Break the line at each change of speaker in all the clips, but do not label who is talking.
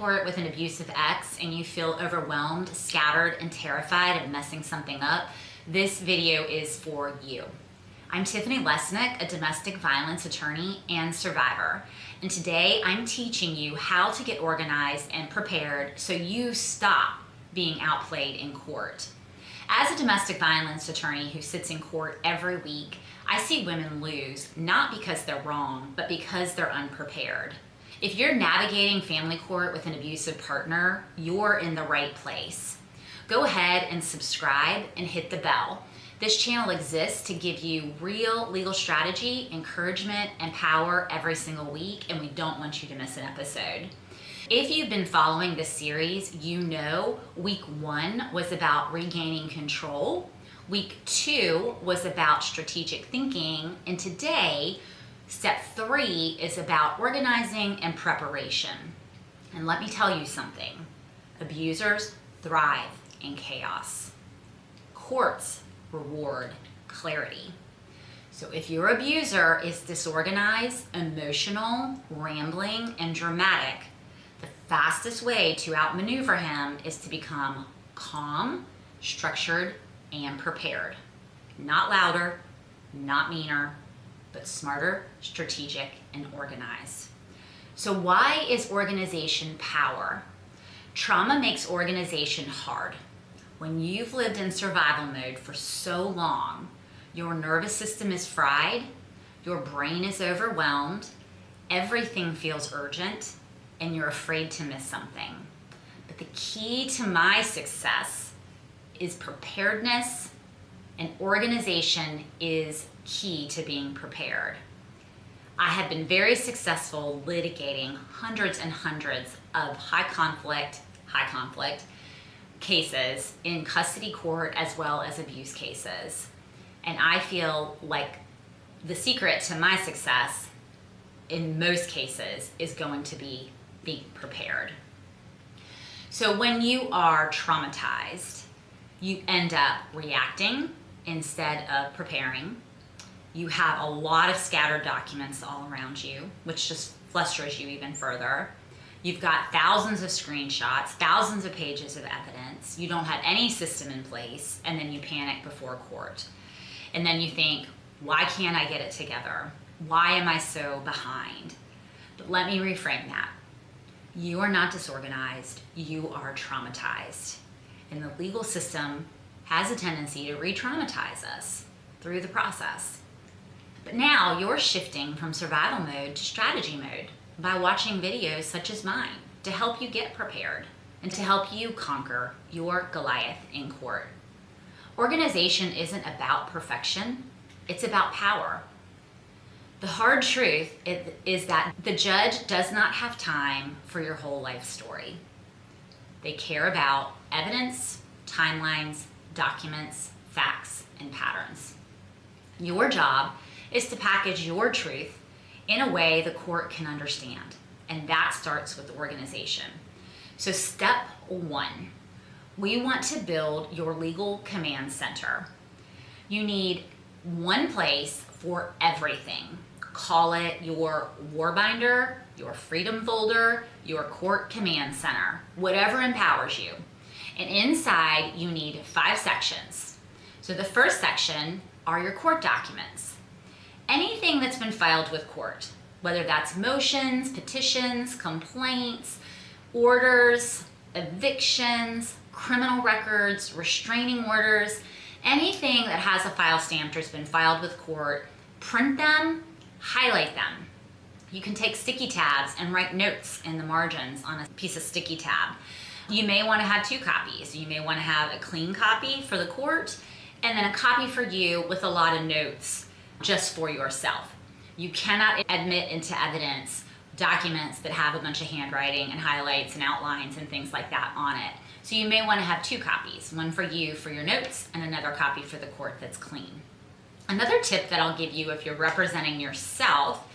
court with an abusive ex and you feel overwhelmed, scattered, and terrified of messing something up, this video is for you. I'm Tiffany Lesnik, a domestic violence attorney and survivor, and today I'm teaching you how to get organized and prepared so you stop being outplayed in court. As a domestic violence attorney who sits in court every week, I see women lose not because they're wrong, but because they're unprepared. If you're navigating family court with an abusive partner, you're in the right place. Go ahead and subscribe and hit the bell. This channel exists to give you real legal strategy, encouragement, and power every single week, and we don't want you to miss an episode. If you've been following this series, you know week 1 was about regaining control, week 2 was about strategic thinking, and today, step 3 is about organizing and preparation. And let me tell you something, abusers thrive in chaos. Courts reward clarity. So if your abuser is disorganized, emotional, rambling, and dramatic, the fastest way to outmaneuver him is to become calm, structured, and prepared. Not louder, not meaner, but smarter, strategic, and organized. So why is organization power? Trauma makes organization hard. When you've lived in survival mode for so long, your nervous system is fried, your brain is overwhelmed, everything feels urgent, and you're afraid to miss something. But the key to my success is preparedness, and organization is key to being prepared. I have been very successful litigating hundreds and hundreds of high conflict cases in custody court as well as abuse cases. And I feel like the secret to my success in most cases is going to be being prepared. So when you are traumatized, you end up reacting instead of preparing. You have a lot of scattered documents all around you, which just frustrates you even further. You've got thousands of screenshots, thousands of pages of evidence. You don't have any system in place, and then you panic before court. And then you think, why can't I get it together? Why am I so behind? But let me reframe that. You are not disorganized, you are traumatized. And the legal system has a tendency to re-traumatize us through the process. But now you're shifting from survival mode to strategy mode by watching videos such as mine to help you get prepared and to help you conquer your Goliath in court. Organization isn't about perfection, it's about power. The hard truth is that the judge does not have time for your whole life story. They care about evidence, timelines, documents, facts, and patterns. Your job is to package your truth in a way the court can understand, and that starts with organization. So step 1, we want to build your legal command center. You need one place for everything. Call it your war binder, your freedom folder, your court command center, whatever empowers you. And inside you need 5 sections. So the first section are your court documents. Anything that's been filed with court, whether that's motions, petitions, complaints, orders, evictions, criminal records, restraining orders, anything that has a file stamped or has been filed with court, print them, highlight them. You can take sticky tabs and write notes in the margins on a piece of sticky tab. You may want to have 2 copies. You may want to have a clean copy for the court and then a copy for you with a lot of notes just for yourself. You cannot admit into evidence documents that have a bunch of handwriting and highlights and outlines and things like that on it. So you may want to have 2 copies, one for you for your notes and another copy for the court that's clean. Another tip that I'll give you if you're representing yourself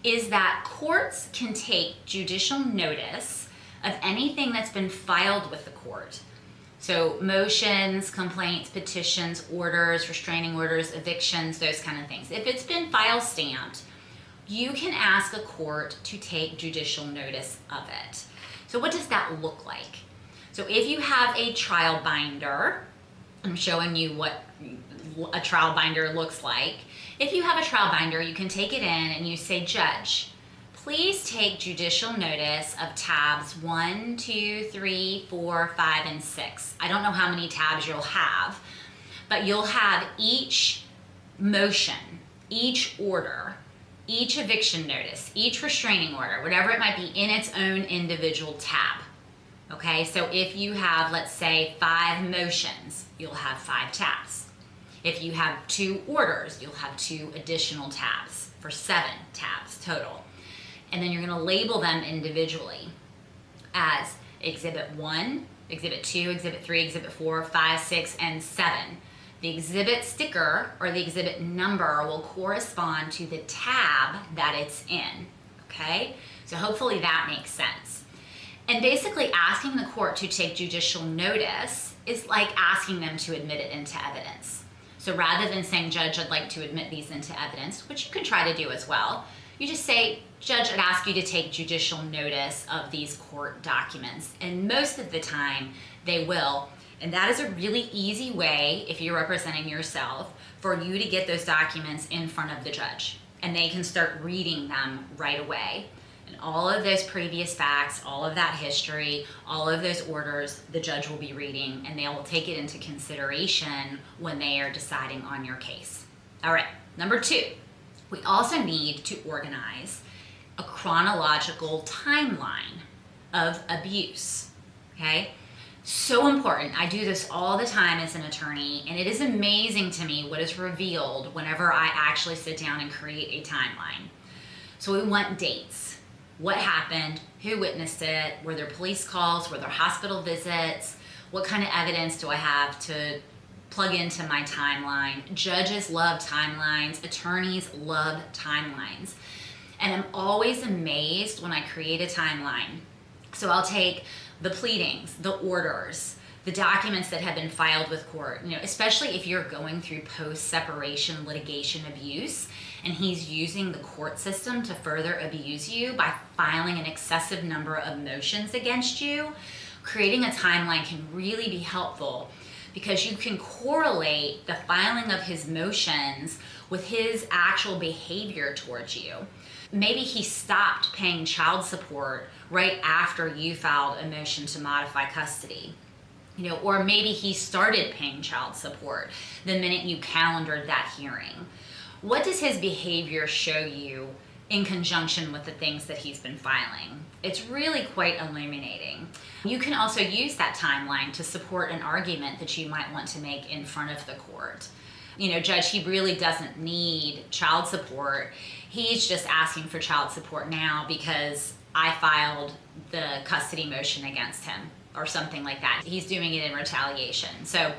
is that courts can take judicial notice of anything that's been filed with the court. So motions, complaints, petitions, orders, restraining orders, evictions, those kind of things. If it's been file stamped, you can ask a court to take judicial notice of it. So what does that look like? So if you have a trial binder, I'm showing you what a trial binder looks like. If you have a trial binder, you can take it in and you say, Judge, please take judicial notice of tabs 1, 2, 3, 4, 5, and 6. I don't know how many tabs you'll have, but you'll have each motion, each order, each eviction notice, each restraining order, whatever it might be, in its own individual tab. Okay, so if you have, let's say, 5 motions, you'll have 5 tabs. If you have 2 orders, you'll have 2 additional tabs for 7 tabs total. And then you're going to label them individually as Exhibit 1, Exhibit 2, Exhibit 3, Exhibit 4, 5, 6, and 7. The exhibit sticker or the exhibit number will correspond to the tab that it's in, okay? So hopefully that makes sense. And basically asking the court to take judicial notice is like asking them to admit it into evidence. So rather than saying, Judge, I'd like to admit these into evidence, which you can try to do as well, you just say, Judge, I'd ask you to take judicial notice of these court documents. And most of the time, they will. And that is a really easy way, if you're representing yourself, for you to get those documents in front of the judge. And they can start reading them right away. And all of those previous facts, all of that history, all of those orders, the judge will be reading, and they will take it into consideration when they are deciding on your case. All right, number 2, we also need to organize a chronological timeline of abuse, okay? So important. I do this all the time as an attorney, and it is amazing to me what is revealed whenever I actually sit down and create a timeline. So we want dates. What happened? Who witnessed it? Were there police calls? Were there hospital visits? What kind of evidence do I have to plug into my timeline? Judges love timelines. Attorneys love timelines. And I'm always amazed when I create a timeline. So I'll take the pleadings, the orders, the documents that have been filed with court, especially if you're going through post-separation litigation abuse and he's using the court system to further abuse you by filing an excessive number of motions against you. Creating a timeline can really be helpful because you can correlate the filing of his motions with his actual behavior towards you. Maybe he stopped paying child support right after you filed a motion to modify custody. Or maybe he started paying child support the minute you calendared that hearing. What does his behavior show you in conjunction with the things that he's been filing? It's really quite illuminating. You can also use that timeline to support an argument that you might want to make in front of the court. Judge, he really doesn't need child support. He's just asking for child support now because I filed the custody motion against him or something like that. He's doing it in retaliation. So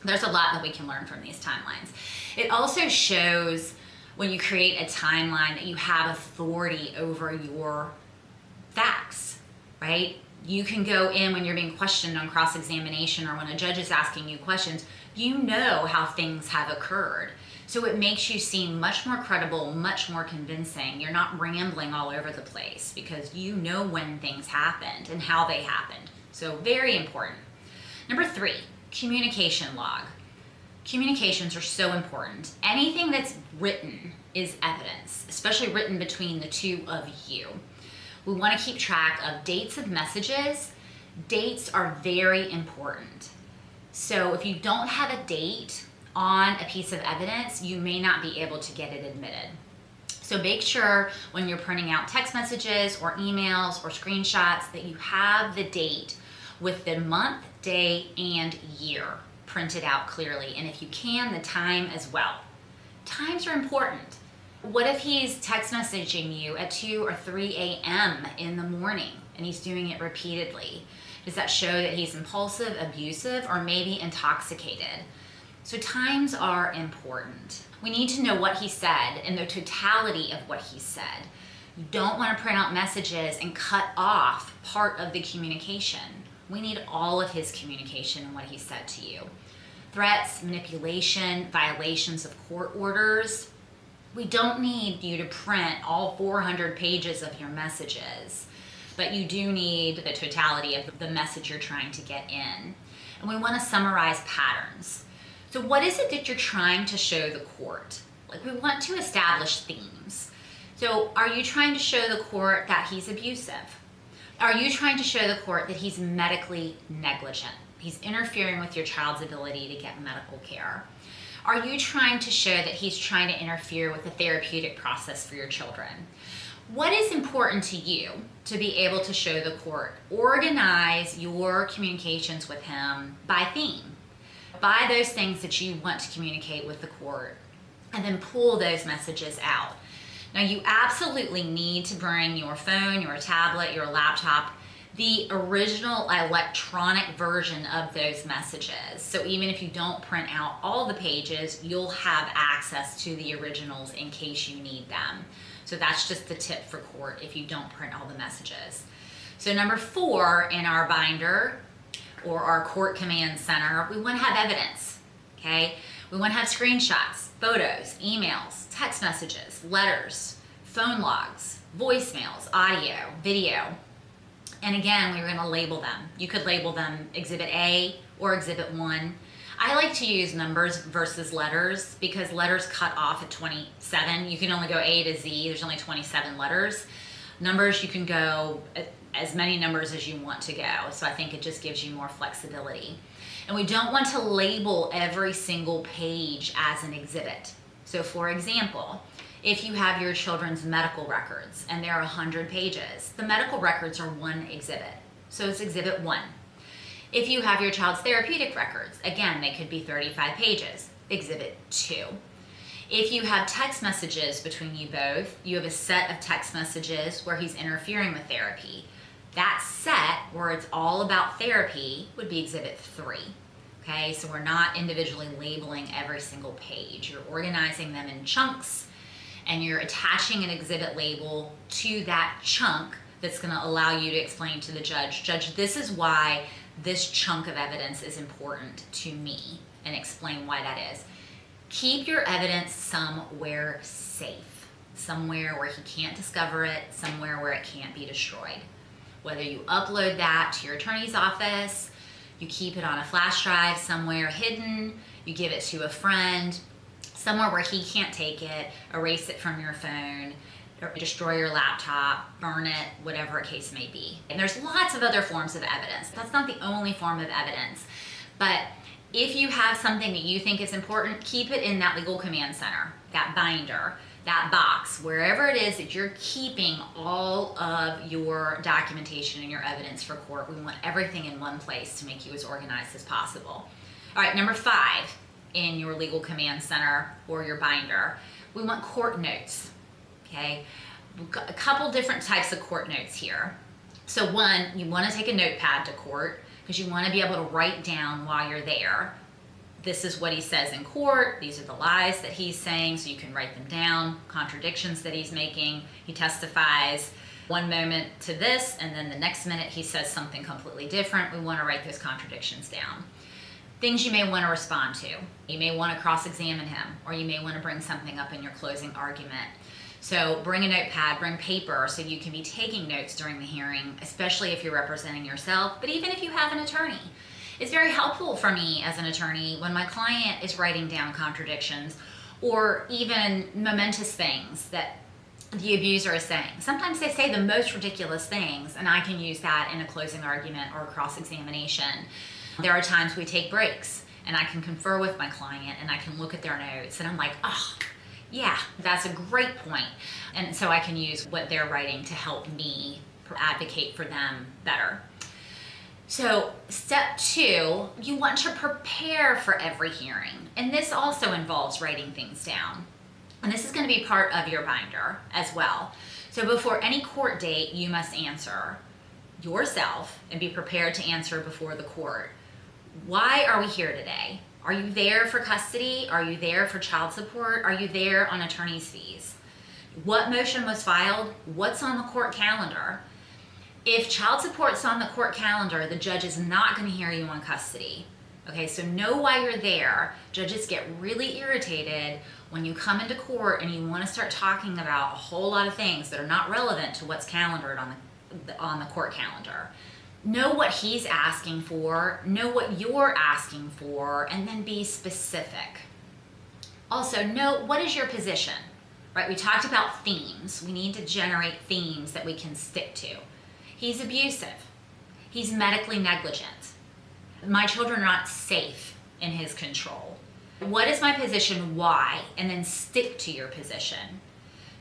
there's a lot that we can learn from these timelines. It also shows when you create a timeline that you have authority over your facts, right? You can go in when you're being questioned on cross-examination or when a judge is asking you questions, you know how things have occurred. So it makes you seem much more credible, much more convincing. You're not rambling all over the place because you know when things happened and how they happened. So very important. Number 3, communication log. Communications are so important. Anything that's written is evidence, especially written between the two of you. We want to keep track of dates of messages. Dates are very important. So if you don't have a date on a piece of evidence, you may not be able to get it admitted. So make sure when you're printing out text messages or emails or screenshots that you have the date with the month, day, and year printed out clearly. And if you can, the time as well. Times are important. What if he's text messaging you at 2 or 3 a.m. in the morning and he's doing it repeatedly? Does that show that he's impulsive, abusive, or maybe intoxicated? So times are important. We need to know what he said and the totality of what he said. You don't want to print out messages and cut off part of the communication. We need all of his communication and what he said to you. Threats, manipulation, violations of court orders. We don't need you to print all 400 pages of your messages. but you do need the totality of the message you're trying to get in. And we want to summarize patterns. So what is it that you're trying to show the court? Like, we want to establish themes. So are you trying to show the court that he's abusive? Are you trying to show the court that he's medically negligent? He's interfering with your child's ability to get medical care. Are you trying to show that he's trying to interfere with the therapeutic process for your children? What is important to you to be able to show the court? Organize your communications with him by theme, by those things that you want to communicate with the court, and then pull those messages out. Now, you absolutely need to bring your phone, your tablet, your laptop, the original electronic version of those messages. So even if you don't print out all the pages, you'll have access to the originals in case you need them. So that's just the tip for court if you don't print all the messages. So number 4 in our binder or our court command center, we want to have evidence, okay? We want to have screenshots, photos, emails, text messages, letters, phone logs, voicemails, audio, video. And again, we're going to label them. You could label them Exhibit A or Exhibit 1. I like to use numbers versus letters because letters cut off at 27. You can only go A to Z. There's only 27 letters. Numbers, you can go as many numbers as you want to go. So I think it just gives you more flexibility. And we don't want to label every single page as an exhibit. So for example, if you have your children's medical records and there are 100 pages, the medical records are one exhibit. So it's Exhibit 1. If you have your child's therapeutic records, again, they could be 35 pages, Exhibit 2. If you have text messages between you both, you have a set of text messages where he's interfering with therapy. That set, where it's all about therapy, would be Exhibit 3. Okay, so we're not individually labeling every single page. You're organizing them in chunks, and you're attaching an exhibit label to that chunk that's going to allow you to explain to the judge, Judge, this is why this chunk of evidence is important to me, and explain why that is. Keep your evidence somewhere safe, somewhere where he can't discover it, somewhere where it can't be destroyed. Whether you upload that to your attorney's office, you keep it on a flash drive somewhere hidden, you give it to a friend, somewhere where he can't take it, erase it from your phone, or destroy your laptop, burn it, whatever a case may be. And there's lots of other forms of evidence. That's not the only form of evidence. But if you have something that you think is important, keep it in that legal command center, that binder, that box, wherever it is that you're keeping all of your documentation and your evidence for court. We want everything in one place to make you as organized as possible. All right, number 5 in your legal command center or your binder, we want court notes. Okay, we've got a couple different types of court notes here. So one, you want to take a notepad to court because you want to be able to write down while you're there. This is what he says in court. These are the lies that he's saying, so you can write them down. Contradictions that he's making. He testifies one moment to this, and then the next minute he says something completely different. We want to write those contradictions down. Things you may want to respond to. You may want to cross-examine him, or you may want to bring something up in your closing argument. So bring a notepad, bring paper so you can be taking notes during the hearing, especially if you're representing yourself, but even if you have an attorney. It's very helpful for me as an attorney when my client is writing down contradictions or even momentous things that the abuser is saying. Sometimes they say the most ridiculous things, and I can use that in a closing argument or a cross-examination. There are times we take breaks, and I can confer with my client, and I can look at their notes, and I'm like, oh, yeah, that's a great point. And so I can use what they're writing to help me advocate for them better. So step 2, you want to prepare for every hearing. And this also involves writing things down. And this is going to be part of your binder as well. So before any court date, you must answer yourself and be prepared to answer before the court. Why are we here today? Are you there for custody? Are you there for child support? Are you there on attorney's fees? What motion was filed? What's on the court calendar? If child support's on the court calendar, the judge is not going to hear you on custody. Okay, so know why you're there. Judges get really irritated when you come into court and you want to start talking about a whole lot of things that are not relevant to what's calendared on on the court calendar. Know what he's asking for, know what you're asking for, and then be specific. Also, know what is your position, right? We talked about themes. We need to generate themes that we can stick to. He's abusive. He's medically negligent. My children are not safe in his control. What is my position? Why? And then stick to your position,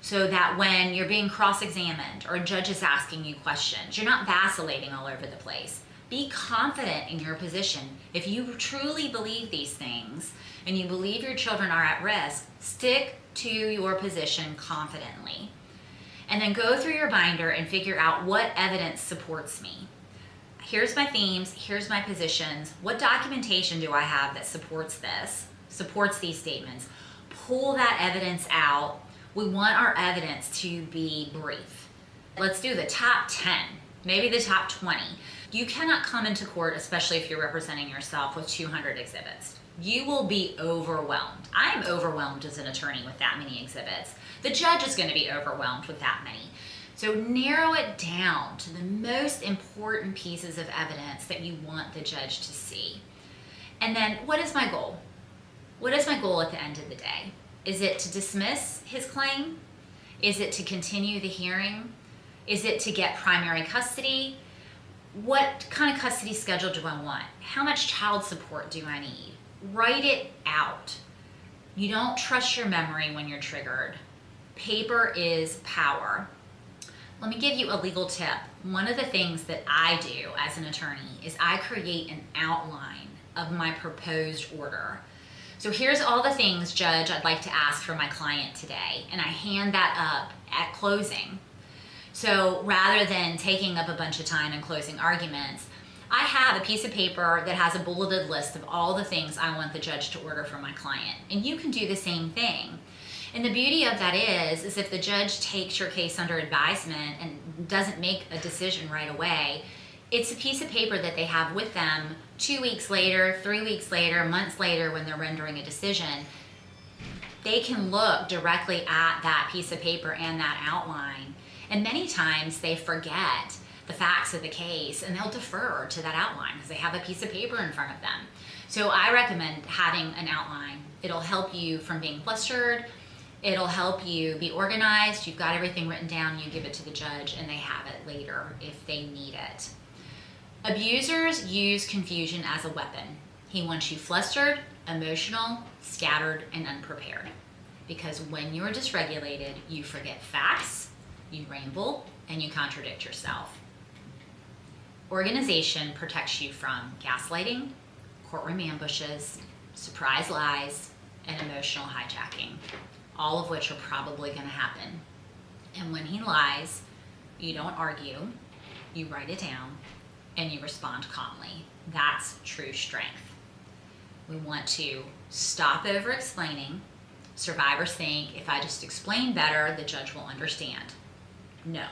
so that when you're being cross-examined or a judge is asking you questions, you're not vacillating all over the place. Be confident in your position. If you truly believe these things and you believe your children are at risk, stick to your position confidently. And then go through your binder and figure out what evidence supports me. Here's my themes, here's my positions. What documentation do I have that supports this, supports these statements? Pull that evidence out. We want our evidence to be brief. Let's do the top 10, maybe the top 20. You cannot come into court, especially if you're representing yourself, with 200 exhibits. You will be overwhelmed. I'm overwhelmed as an attorney with that many exhibits. The judge is going to be overwhelmed with that many. So narrow it down to the most important pieces of evidence that you want the judge to see. And then, what is my goal? What is my goal at the end of the day? Is it to dismiss his claim? Is it to continue the hearing? Is it to get primary custody? What kind of custody schedule do I want? How much child support do I need? Write it out. You don't trust your memory when you're triggered. Paper is power. Let me give you a legal tip. One of the things that I do as an attorney is I create an outline of my proposed order. So here's all the things, Judge, I'd like to ask for my client today, and I hand that up at closing. So rather than taking up a bunch of time in closing arguments, I have a piece of paper that has a bulleted list of all the things I want the judge to order for my client, and you can do the same thing. And the beauty of that is if the judge takes your case under advisement and doesn't make a decision right away, it's a piece of paper that they have with them 2 weeks later, 3 weeks later, months later when they're rendering a decision. They can look directly at that piece of paper and that outline. And many times they forget the facts of the case and they'll defer to that outline because they have a piece of paper in front of them. So I recommend having an outline. It'll help you from being flustered. It'll help you be organized. You've got everything written down, you give it to the judge, and they have it later if they need it. Abusers use confusion as a weapon. He wants you flustered, emotional, scattered, and unprepared. Because when you're dysregulated, you forget facts, you ramble, and you contradict yourself. Organization protects you from gaslighting, courtroom ambushes, surprise lies, and emotional hijacking, all of which are probably going to happen. And when he lies, you don't argue, you write it down, and you respond calmly. That's true strength. We want to stop over-explaining. Survivors think, if I just explain better, the judge will understand. No.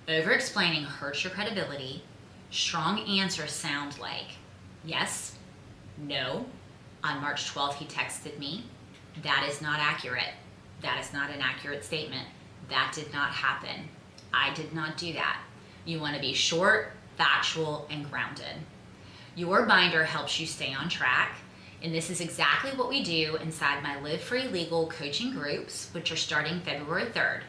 Over-explaining hurts your credibility. Strong answers sound like, yes, no, on March 12th he texted me. That is not accurate. That is not an accurate statement. That did not happen. I did not do that. You want to be short, factual, and grounded. Your binder helps you stay on track, and this is exactly what we do inside my Live Free Legal coaching groups, which are starting February 3rd.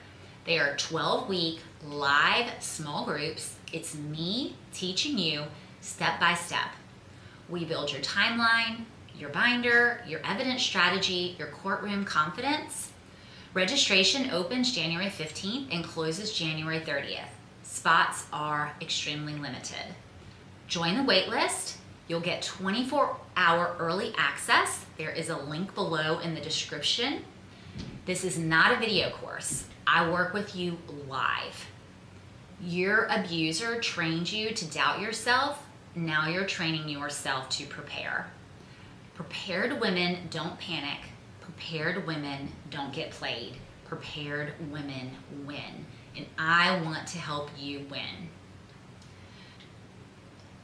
They are 12-week live small groups. It's me teaching you step by step. We build your timeline, your binder, your evidence strategy, your courtroom confidence. Registration opens January 15th and closes January 30th. Spots are extremely limited. Join the wait list. You'll get 24-hour early access. There is a link below in the description. This is not a video course. I work with you live. Your abuser trained you to doubt yourself. Now you're training yourself to prepare. Prepared women don't panic. Prepared women don't get played. Prepared women win. And I want to help you win.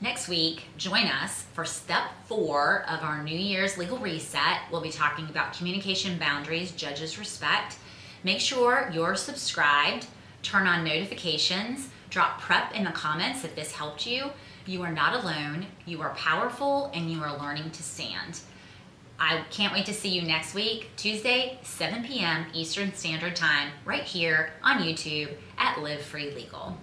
Next week, join us for step 4 of our New Year's Legal Reset. We'll be talking about communication boundaries, judges respect. Make sure you're subscribed, turn on notifications, Drop prep in the comments if this helped you. You are not alone. You are powerful, and you are learning to stand. I can't wait to see you next week, Tuesday, 7 p.m. Eastern Standard Time, right here on YouTube at Live Free Legal.